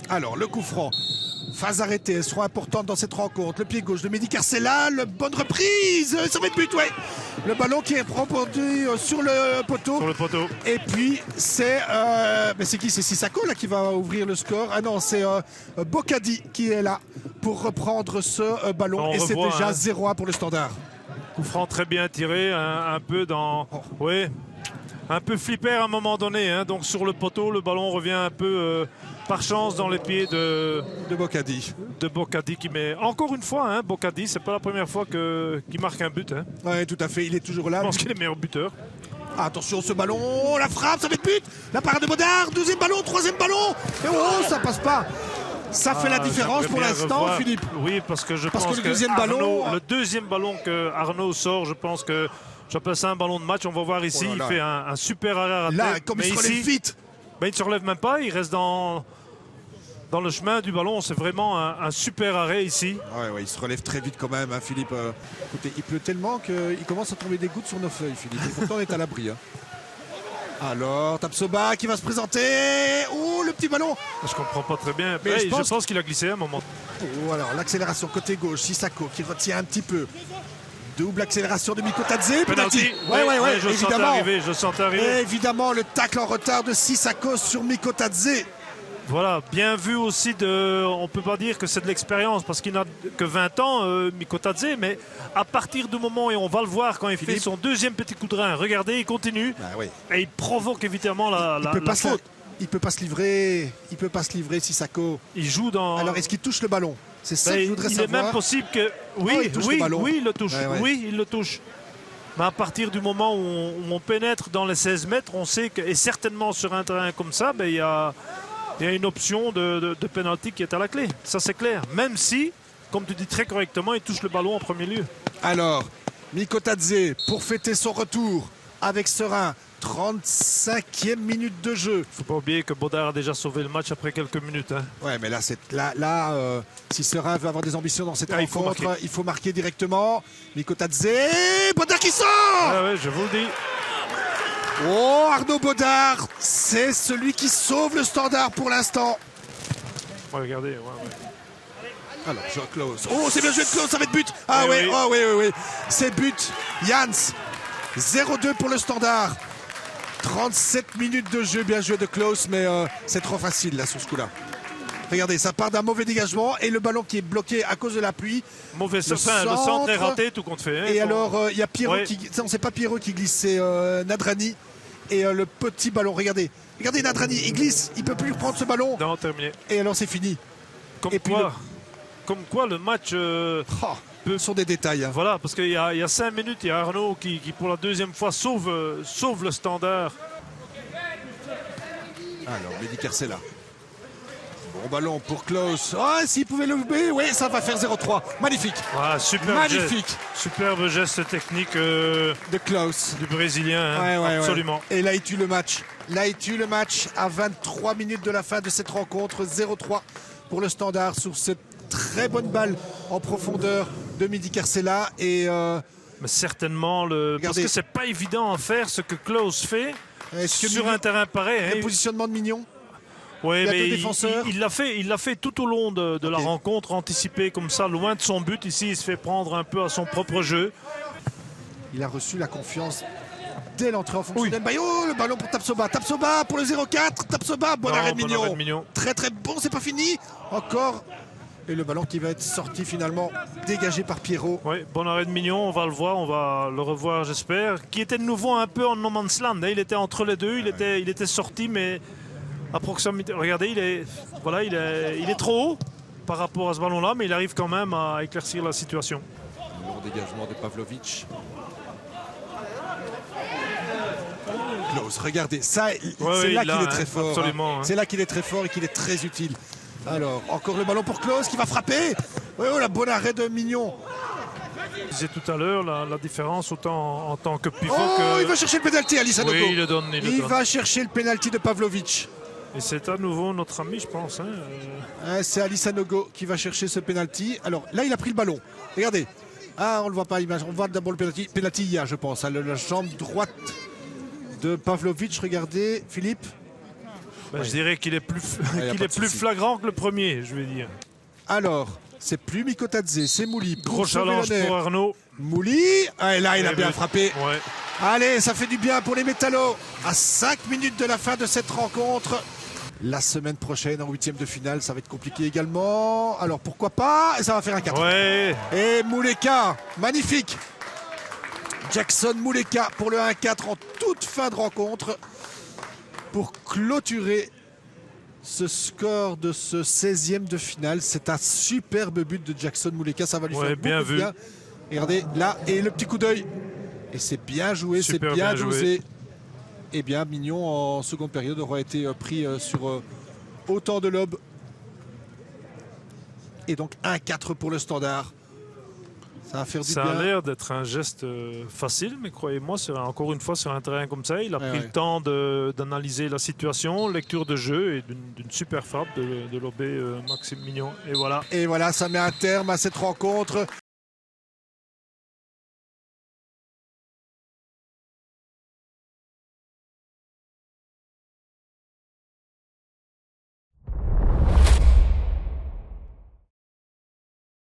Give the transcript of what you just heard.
Alors, le coup franc. Phase arrêtée, elles seront importantes dans cette rencontre. Le pied gauche de Mehdi Carcella, la bonne reprise, ça va être but, ouais. Le ballon qui est proposé sur le poteau. Sur le poteau. Et puis, c'est qui? C'est Sissako là qui va ouvrir le score. Ah non, c'est Bocadi qui est là pour reprendre ce ballon. On et c'est revoit, déjà 0-1 pour le Standard. Coup franc très bien tiré, un peu dans... Oui, un peu flipper à un moment donné. Donc sur le poteau, le ballon revient un peu par chance dans les pieds de Bocadi. De Bocadi qui met... Encore une fois, Bocadi, c'est pas la première fois qu'il marque un but. Oui, tout à fait, il est toujours là. Je pense qu'il est meilleur buteur. Attention, ce ballon, la frappe, ça va être but. La parade de Baudard, deuxième ballon, troisième ballon. Et oh, ça passe pas. Ça fait la différence pour l'instant, Philippe. Oui, parce que je pense que le deuxième ballon... Le deuxième ballon que Arnaud sort, je pense que j'appelle ça un ballon de match. On va voir ici, il fait un super arrêt raté. Là, comme il se relève vite. Il ne se relève même pas, il reste dans le chemin du ballon. C'est vraiment un super arrêt ici. Ouais, il se relève très vite quand même, Philippe. Écoutez, il pleut tellement qu'il commence à tomber des gouttes sur nos feuilles, Philippe. Et pourtant, on est à l'abri. Alors, Tapsoba qui va se présenter. Oh, le petit ballon. Je comprends pas très bien. Mais je pense qu'il a glissé à un moment. Oh, alors, l'accélération côté gauche. Sissako qui retient un petit peu. Double accélération de Mikotadze. Penalty. Ouais, je le sentais arriver. Et évidemment, le tacle en retard de Sissako sur Mikotadze. Voilà, bien vu aussi on peut pas dire que c'est de l'expérience parce qu'il n'a que 20 ans, Mikotadze, mais à partir du moment, et on va le voir quand il fait son deuxième petit coup de rein, regardez, il continue et il provoque évidemment la faute. Il peut pas se livrer, Sissako. Il joue dans... Alors, est-ce qu'il touche le ballon? C'est ça que je voudrais savoir. Il est même possible que... Oui, il le touche. Ouais. Oui, il le touche. Mais à partir du moment où on pénètre dans les 16 mètres, on sait que, et certainement sur un terrain comme ça, il y a une option de penalty qui est à la clé. Ça, c'est clair. Même si, comme tu dis très correctement, il touche le ballon en premier lieu. Alors, Mikotadze, pour fêter son retour avec serein, 35e minute de jeu. Il ne faut pas oublier que Baudard a déjà sauvé le match après quelques minutes. Ouais, mais là, si Serein veut avoir des ambitions dans cette rencontre, il faut marquer directement. Mikotadze, Baudard qui sort. Oui, je vous le dis. Oh, Arnaud Baudard, c'est celui qui sauve le Standard pour l'instant. Regardez, Alors, Jean Klaus. Oh, c'est bien joué de Klaus, ça va être but. Ah oui. C'est but. Jans. 0-2 pour le Standard. 37 minutes de jeu, bien joué de Klaus, mais c'est trop facile là sur ce coup-là. Regardez, ça part d'un mauvais dégagement et le ballon qui est bloqué à cause de la pluie. Le centre est raté, tout compte fait. Et alors, il y a Pierrot qui... On ne sait pas Pierrot qui glisse, c'est Nadrani. Et le petit ballon, regardez Nadrani, il glisse, il ne peut plus prendre ce ballon. Non, terminé. Et alors c'est fini. Comme quoi le match... Ce sont des détails. Voilà, parce qu'il y a 5 minutes, il y a Arnaud qui pour la deuxième fois sauve le Standard. Alors, Mehdi Carcella. Bon ballon pour Klaus. Ah, s'il pouvait le louper, oui, ça va faire 0-3. Magnifique. Ah, magnifique. Superbe geste technique de Klaus. Du Brésilien, absolument. Et là, il tue le match. À 23 minutes de la fin de cette rencontre. 0-3 pour le Standard sur cette très bonne balle en profondeur de Mehdi Carcella. Et mais certainement, parce que c'est pas évident à faire ce que Klaus fait sur un terrain pareil. Le positionnement de Mignon. Oui, mais il l'a fait tout au long de la rencontre, anticipé comme ça, loin de son but. Ici, il se fait prendre un peu à son propre jeu. Il a reçu la confiance dès l'entrée en fonction d'Mbayo. Le ballon pour Tapsoba. Tapsoba pour le 0-4. Tapsoba, bon arrêt de Mignon. Très très bon, c'est pas fini. Encore. Et le ballon qui va être sorti finalement, dégagé par Pierrot. Oui, bon arrêt de Mignon, on va le voir, on va le revoir j'espère. Qui était de nouveau un peu en no man's land. Il était entre les deux, il était sorti, mais à proximité. Regardez, il est trop haut par rapport à ce ballon-là, mais il arrive quand même à éclaircir la situation. Long dégagement de Pavlovic. Klaus, regardez, ça, c'est là qu'il est très fort. Absolument. C'est là qu'il est très fort et qu'il est très utile. Alors, encore le ballon pour Klaus qui va frapper. Oh, la bonne arrêt de Mignon. Je disais tout à l'heure la différence autant en tant que pivot il va chercher le pénalty, Alice Anogo. Oui, il le donne. Il va chercher le pénalty de Pavlovic. Et c'est à nouveau notre ami, je pense. C'est Alice Anogo qui va chercher ce pénalty. Alors là, il a pris le ballon. Regardez. Ah, on ne le voit pas à l'image. On voit d'abord le pénalty. Pénalty, il y a, je pense. La jambe droite de Pavlovic. Regardez, Philippe. Je dirais qu'il est plus, qu'il est plus flagrant que le premier, je vais dire. Alors, c'est plus Mikotadze, c'est Mouli. Gros challenge pour Arnaud. Mouli, et là il a bien frappé. Ouais. Allez, ça fait du bien pour les métallos. À 5 minutes de la fin de cette rencontre. La semaine prochaine, en 8e de finale, ça va être compliqué également. Alors pourquoi pas? Et ça va faire un 4. Ouais. Et Mouleka, magnifique. Jackson Mouleka pour le 1-4 en toute fin de rencontre. Pour clôturer ce score de ce 16e de finale. C'est un superbe but de Jackson Mouleka. Ça va lui faire bien beaucoup de vu. bien. Et regardez, là, et le petit coup d'œil. Et c'est bien joué, c'est bien joué. Et bien, Mignon, en seconde période, aura été pris sur autant de lobes. Et donc, 1-4 pour le Standard. Ça va faire du bien. Ça a l'air d'être un geste facile, mais croyez-moi, encore une fois, sur un terrain comme ça, il a pris le temps d'analyser la situation, lecture de jeu et d'une super frappe de lober Maxime Mignon. Et voilà. Et voilà, ça met un terme à cette rencontre.